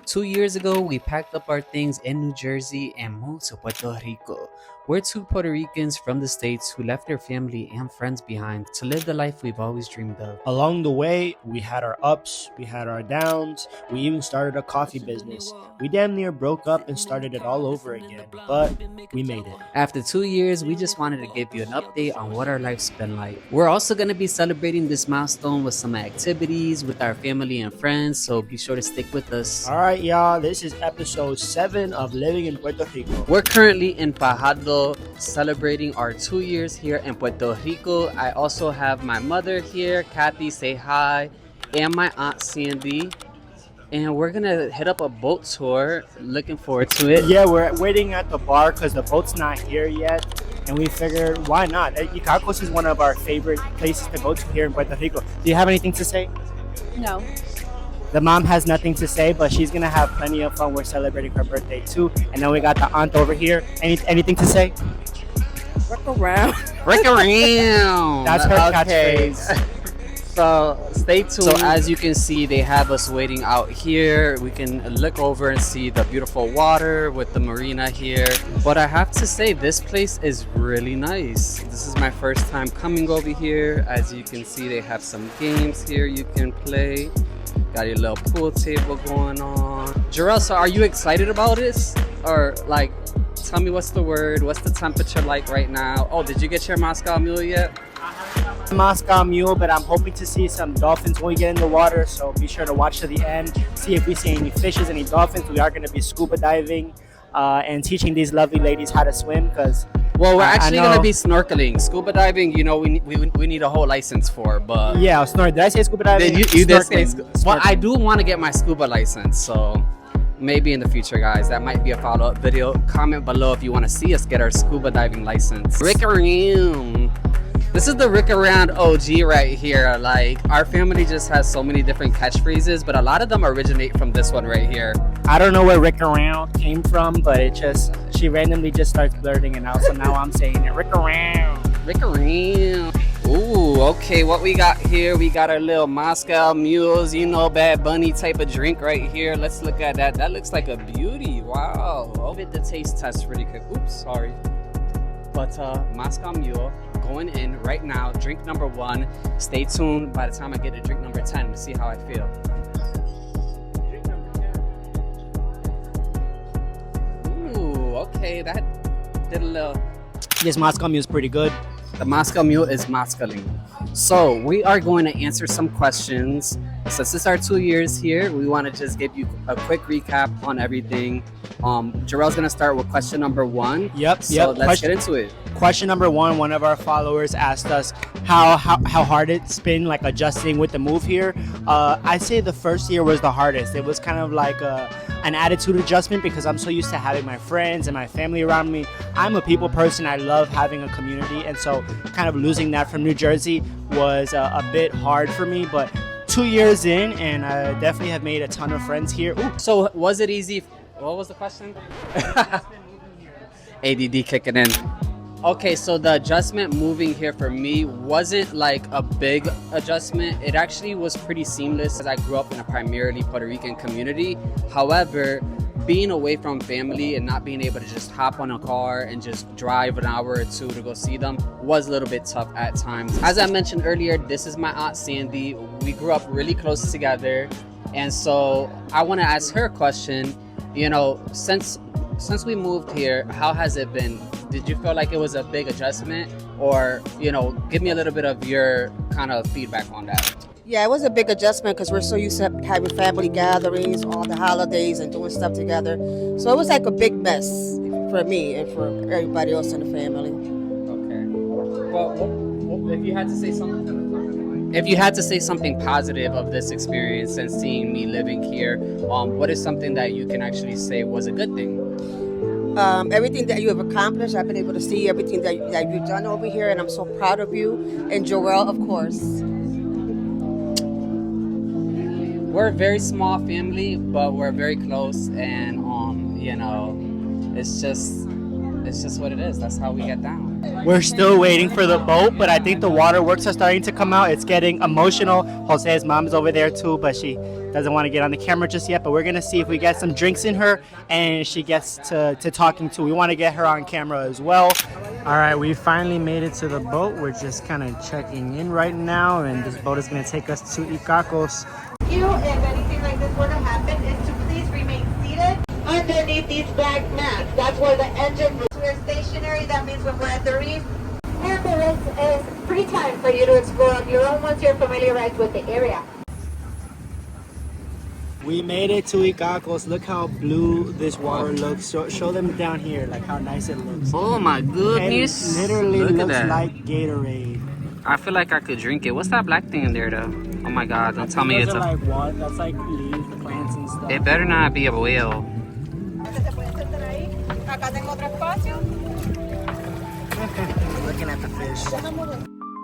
2 years ago, we packed up our things in New Jersey and moved to Puerto Rico. We're two Puerto Ricans from the States who left their family and friends behind to live the life we've always dreamed of. Along the way, we had our ups, we had our downs, we even started a coffee business. We damn near broke up and started it all over again, but we made it. After 2 years, we just wanted to give you an update on what our life's been like. We're also going to be celebrating this milestone with some activities with our family and friends, so be sure to stick with us. Alright, y'all, this is episode 7 of Living in Puerto Rico. We're currently in Fajardo celebrating our 2 years here in Puerto Rico. I also have my mother here, Kathy, say hi, and my aunt Sandy. And we're gonna hit up a boat tour. Looking forward to it. Yeah, we're waiting at the bar because the boat's not here yet. And we figured, why not? Icacos is one of our favorite places to go to here in Puerto Rico. Do you have anything to say? No. The mom has nothing to say, but she's gonna have plenty of fun. We're celebrating her birthday too. And then we got the aunt over here. Anything to say? Work around. Break around. That's her catchphrase. So stay tuned. So as you can see, they have us waiting out here. We can look over and see the beautiful water with the marina here. But I have to say, this place is really nice. This is my first time coming over here. As you can see, they have some games here you can play. Got your little pool table going on. Jarrell, so are you excited about this? Or like, tell me what's the word? What's the temperature like right now? Oh, did you get your Moscow Mule yet? Moscow Mule, but I'm hoping to see some dolphins when we get in the water, so be sure to watch to the end, see if we see any fishes, any dolphins. We are going to be scuba diving and teaching these lovely ladies how to swim, because well, we're actually going to be snorkeling. Scuba diving, you know, we need a whole license for, but yeah, snort. Did I say scuba diving? You did say well, I do want to get my scuba license, so maybe in the future, guys, that might be a follow-up video. Comment below if you want to see us get our scuba diving license. Rick around. This is the Rick Around OG right here. Like, our family just has so many different catchphrases, but a lot of them originate from this one right here. I don't know where Rick Around came from, but she randomly just starts blurting it out, so now I'm saying it. Rick Around. Rick Around. Ooh, okay, what we got here? We got our little Moscow Mules, you know, Bad Bunny type of drink right here. Let's look at that. That looks like a beauty. Wow. I'll get the taste test really quick. Oops, sorry. But Moscow Mule going in right now. Drink number 1. Stay tuned by the time I get to drink number 10 to see how I feel. Drink number 10. Ooh, okay, that did a little. Yes, Moscow Mule is pretty good. The Moscow Mule is Moscaling. So we are going to answer some questions. Since this is our 2 years here, we want to just give you a quick recap on everything. Jarrell's going to start with question number 1. Yep. So let's get into it. Question number 1, one of our followers asked us how hard it's been, like, adjusting with the move here. I'd say the first year was the hardest. It was kind of like an attitude adjustment because I'm so used to having my friends and my family around me. I'm a people person. I love having a community, and so kind of losing that from New Jersey was a bit hard for me, but 2 years in, and I definitely have made a ton of friends here. Ooh. So was it easy? What was the question? ADD kicking in. Okay, so the adjustment moving here for me wasn't like a big adjustment. It actually was pretty seamless as I grew up in a primarily Puerto Rican community. However, being away from family and not being able to just hop on a car and just drive an hour or two to go see them was a little bit tough at times. As I mentioned earlier, this is my aunt Sandy. We grew up really close together, and so I want to ask her a question. You know, since we moved here, how has it been? Did you feel like it was a big adjustment, or, you know, give me a little bit of your kind of feedback on that? Yeah, it was a big adjustment because we're so used to having family gatherings, all the holidays, and doing stuff together. So it was like a big mess for me and for everybody else in the family. Okay. Well, if you had to say something, positive of this experience and seeing me living here, what is something that you can actually say was a good thing? Everything that you have accomplished, I've been able to see everything that you've done over here, and I'm so proud of you. And Joelle, of course. We're a very small family, but we're very close, and you know, it's it's just what it is. That's how we get down. We're still waiting for the boat, but I think the waterworks are starting to come out. It's getting emotional. Jose's mom's over there too, but she doesn't want to get on the camera just yet. But we're gonna see if we get some drinks in her and she gets to talking too. We want to get her on camera as well. All right, we finally made it to the boat. We're just kind of checking in right now, and this boat is gonna take us to Icacos. If anything like this were to happen, is to please remain seated underneath these black mats. That's where the engine is. We're stationary. That means when we're at the reef. And the rest is free time for you to explore on your own once you're familiarized with the area. We made it to Icacos. Look how blue this water looks. Show them down here, like how nice it looks. Oh my goodness. It literally Look at looks that. like Gatorade. I feel like I could drink it. What's that black thing in there though? Oh my god, don't tell me it's a... like water. That's like leaves, plants and stuff. It better not be a whale. Looking at the fish.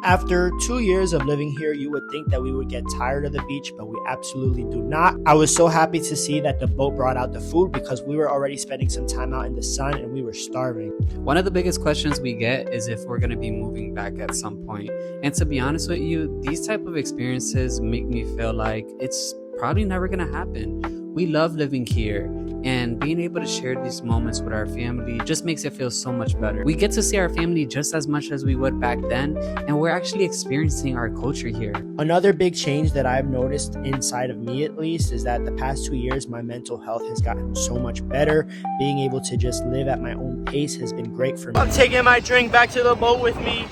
After 2 years of living here, you would think that we would get tired of the beach, but we absolutely do not. I was so happy to see that the boat brought out the food because we were already spending some time out in the sun and we were starving. One of the biggest questions we get is if we're going to be moving back at some point. And to be honest with you, these type of experiences make me feel like it's probably never going to happen. We love living here, and being able to share these moments with our family just makes it feel so much better. We get to see our family just as much as we would back then, and we're actually experiencing our culture here. Another big change that I've noticed inside of me, at least, is that the past 2 years, my mental health has gotten so much better. Being able to just live at my own pace has been great for me. I'm taking my drink back to the boat with me.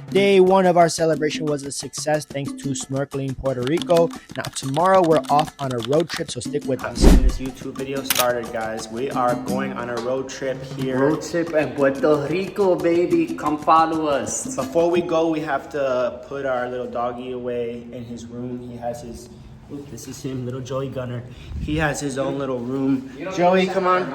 Day one of our celebration was a success thanks to Snorkeling Puerto Rico. Now tomorrow we're off on a road trip, so stick with us. Getting this YouTube video started, guys. We are going on a road trip here. Road trip in Puerto Rico, baby. Come follow us. Before we go, we have to put our little doggy away in his room. He has his, oop, this is him, little Joey Gunner. He has his own little room. Joey, come on.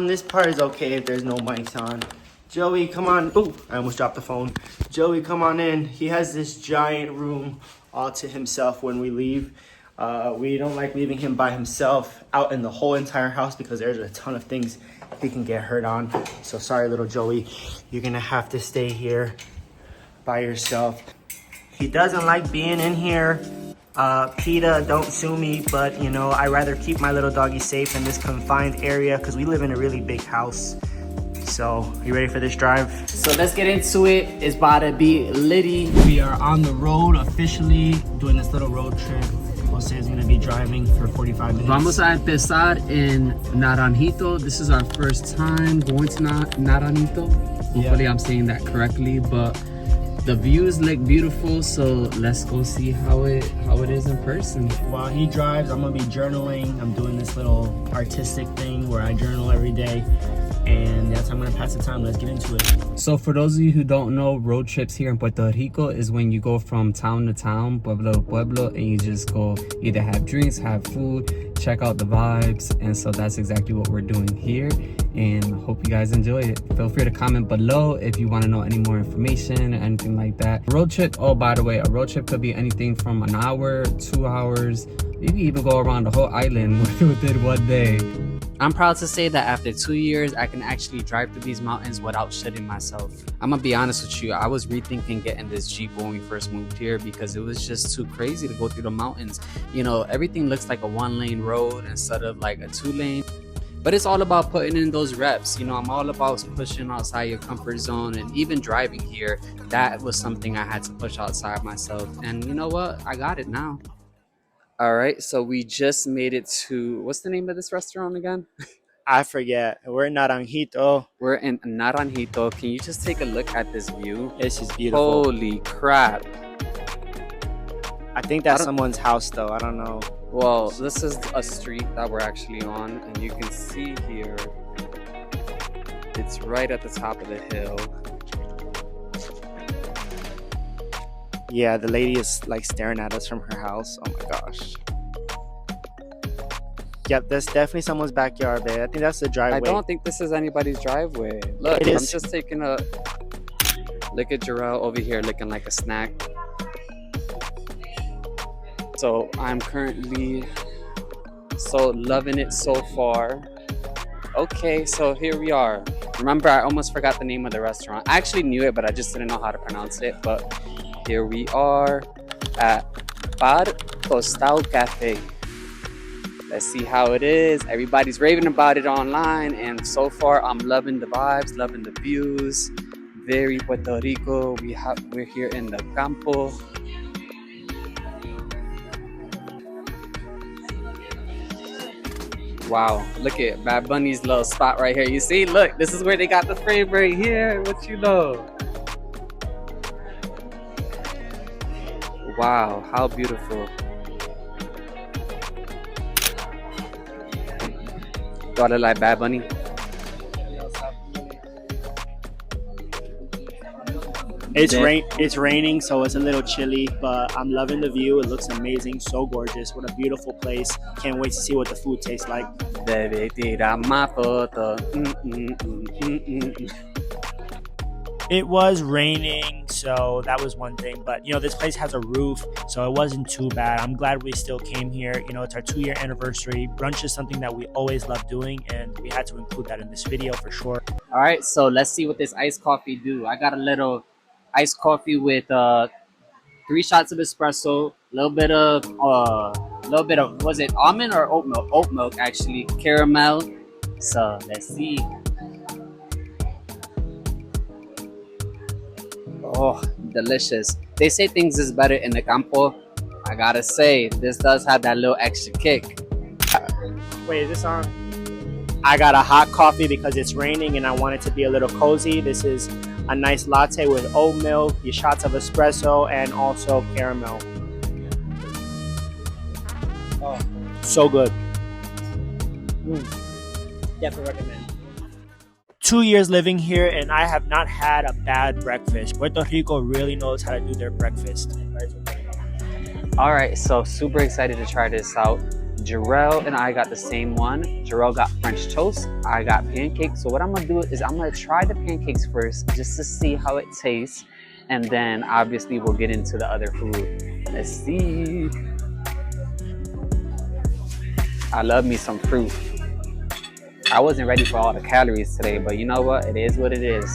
This part is okay if there's no mics on. Joey, come on. Ooh, I almost dropped the phone. Joey, come on in. He has this giant room all to himself when we leave. We don't like leaving him by himself out in the whole entire house because there's a ton of things he can get hurt on. So sorry, little Joey. You're gonna have to stay here by yourself. He doesn't like being in here. PETA, don't sue me, but you know, I rather keep my little doggy safe in this confined area because we live in a really big house. So, you ready for this drive? So let's get into it. It's about to be litty. We are on the road officially doing this little road trip. Jose is going to be driving for 45 minutes. Vamos a empezar in Naranjito. This is our first time going to Naranjito. Hopefully I'm saying that correctly, but the views look beautiful, so let's go see how it is in person. While he drives, I'm going to be journaling. I'm doing this little artistic thing where I journal every day. And that's how I'm gonna pass the time. Let's get into it. So for those of you who don't know, road trips here in Puerto Rico is when you go from town to town, pueblo to pueblo, and you just go either have drinks, have food, check out the vibes. And so that's exactly what we're doing here, and hope you guys enjoy it. Feel free to comment below if you want to know any more information or anything like that. Road trip, oh by the way, a road trip could be anything from an hour, 2 hours. You can even go around the whole island within one day. I'm proud to say that after 2 years, I can actually drive through these mountains without shitting myself. I'm gonna be honest with you, I was rethinking getting this Jeep when we first moved here because it was just too crazy to go through the mountains. You know, everything looks like a 1-lane road instead of like a 2-lane. But it's all about putting in those reps. You know, I'm all about pushing outside your comfort zone, and even driving here, that was something I had to push outside myself. And you know what? I got it now. All right, so we just made it to, what's the name of this restaurant again? I forget. We're in Naranjito. We're in Naranjito. Can you just take a look at this view? This is beautiful. Holy crap. I think that's someone's house though. I don't know. Well, this is a street that we're actually on, and you can see here, it's right at the top of the hill. Yeah, the lady is like staring at us from her house. Oh my gosh. Yep, that's definitely someone's backyard, babe. I think that's the driveway. I don't think this is anybody's driveway. Look, I'm just taking a look at Jarrell over here looking like a snack. So I'm currently so loving it so far. Okay, so here we are. Remember, I almost forgot the name of the restaurant. I actually knew it, but I just didn't know how to pronounce it. But here we are at Bar Costal Cafe. Let's see how it is. Everybody's raving about it online, and so far I'm loving the vibes, loving the views. Very Puerto Rico. We're here in the campo. Wow, look at Bad Bunny's little spot right here. You see, look, this is where they got the frame right here. What you know? Wow, how beautiful. Do I look like Bad Bunny? It's raining, so it's a little chilly, but I'm loving the view. It looks amazing, so gorgeous. What a beautiful place. Can't wait to see what the food tastes like. Baby, tira ma foto. It was raining, so that was one thing. But, this place has a roof, so it wasn't too bad. I'm glad we still came here. It's our 2-year anniversary. Brunch is something that we always love doing, and we had to include that in this video for sure. All right, so let's see what this iced coffee do. I got a little iced coffee with 3 shots of espresso, a little bit of was it almond or oat milk? Oat milk, actually, caramel. So let's see. Oh, delicious. They say things is better in the campo. I gotta say, this does have that little extra kick. Wait, is this on? I got a hot coffee because it's raining and I want it to be a little cozy. This is a nice latte with oat milk, your shots of espresso, and also caramel. Oh, so good. Definitely recommend. 2 years living here and I have not had a bad breakfast. Puerto Rico really knows how to do their breakfast. All right, so super excited to try this out. Jarrell and I got the same one. Jarrell got French toast. I got pancakes. So what I'm gonna do is I'm gonna try the pancakes first just to see how it tastes. And then obviously we'll get into the other food. Let's see. I love me some fruit. I wasn't ready for all the calories today, but you know what? It is what it is.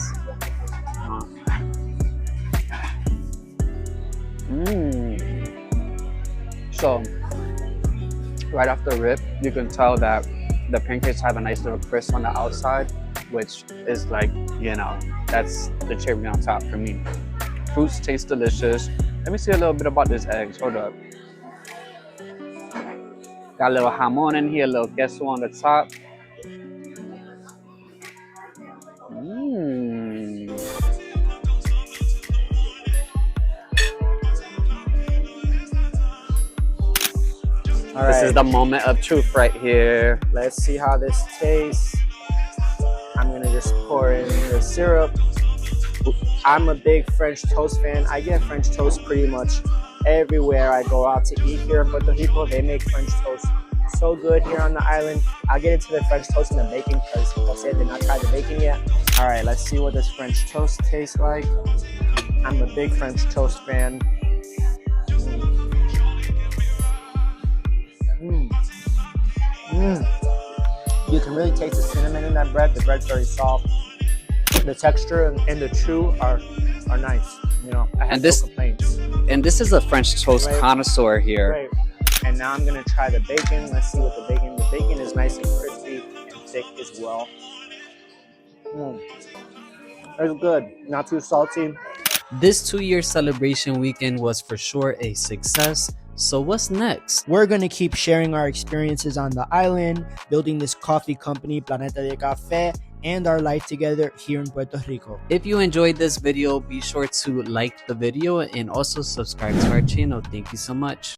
So, right off the rip, you can tell that the pancakes have a nice little crisp on the outside, which is like, that's the cherry on top for me. Fruits taste delicious. Let me see a little bit about this eggs. Hold up. Got a little jamon in here, a little queso on the top. All right. This is the moment of truth right here. Let's see how this tastes. I'm gonna just pour in the syrup. I'm a big French toast fan. I get French toast pretty much everywhere I go out to eat here in Puerto Rico. They make French toast so good here on the island. I'll get into the French toast and the bacon because Jose did not try the bacon yet. All right, let's see what this French toast tastes like. I'm a big French toast fan. You can really taste the cinnamon in that bread. The bread's very soft. The texture and the chew are nice. I have no complaints. And this is a French toast connoisseur here. Right. And now I'm gonna try the bacon. Let's see what the bacon. The bacon is nice and crispy and thick as well. It's good. Not too salty. This 2-year celebration weekend was for sure a success. So what's next? We're going to keep sharing our experiences on the island, building this coffee company, Planeta de Café, and our life together here in Puerto Rico. If you enjoyed this video, be sure to like the video and also subscribe to our channel. Thank you so much.